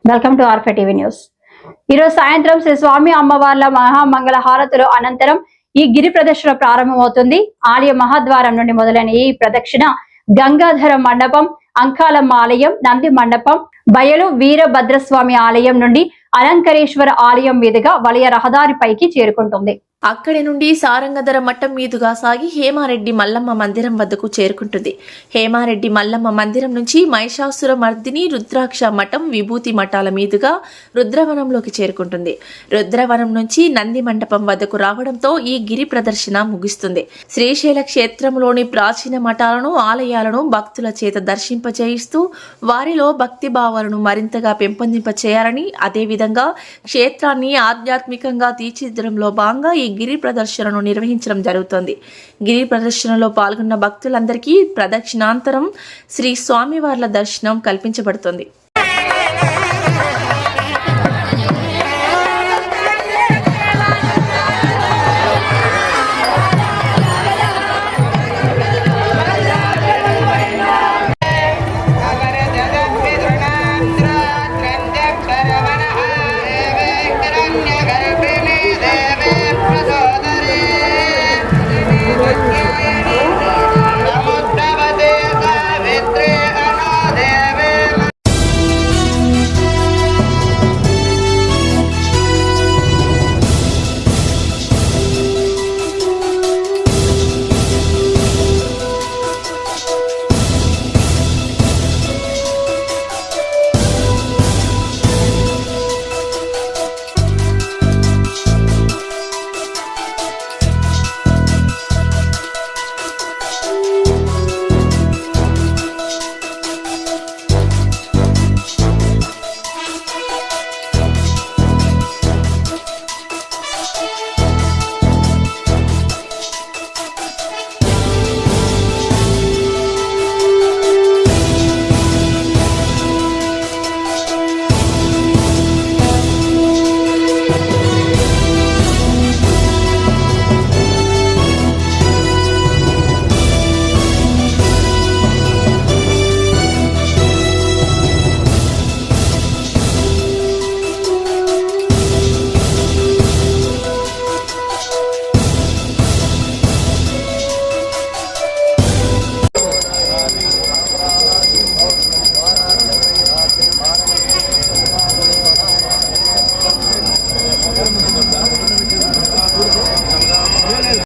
Welcome to ఆర్ఫే TV news. ఈరోజు సాయంత్రం శ్రీ స్వామి అమ్మవార్ల మహామంగళ హారతులు అనంతరం ఈ గిరి ప్రదక్షిణ ప్రారంభమవుతుంది. ఆలయ మహాద్వారం నుండి మొదలైన ఈ ప్రదక్షిణ గంగాధర మండపం, అంకాలమ్మ ఆలయం, నంది మండపం, బయలు వీరభద్రస్వామి ఆలయం నుండి అలంకరేశ్వర ఆలయం మీదుగా వలయ రహదారిపైకి చేరుకుంటుంది. అక్కడి నుండి సారంగధర మఠం మీదుగా సాగి హేమారెడ్డి మల్లమ్మ మందిరం వద్దకు చేరుకుంటుంది. హేమారెడ్డి మల్లమ్మ మందిరం నుంచి మహిషాసుర మర్దిని, రుద్రాక్ష మఠం, విభూతి మఠాల మీదుగా రుద్రవనంలోకి చేరుకుంటుంది. రుద్రవనం నుంచి నంది మండపం వద్దకు రావడంతో ఈ గిరి ప్రదర్శన ముగుస్తుంది. శ్రీశైల క్షేత్రంలోని ప్రాచీన మఠాలను, ఆలయాలను భక్తుల చేత దర్శింపజేయిస్తూ వారిలో భక్తి భావాలను మరింతగా పెంపొందింపచేయాలని, అదేవిధంగా క్షేత్రాన్ని ఆధ్యాత్మికంగా తీర్చిదిద్దడంలో భాగంగా ఈ గిరి ప్రదర్శనను నిర్వహించడం జరుగుతుంది. గిరి ప్రదర్శనలో పాల్గొన్న భక్తులందరికీ ప్రదక్షిణాంతరం శ్రీ స్వామివార్ల దర్శనం కల్పించబడుతుంది.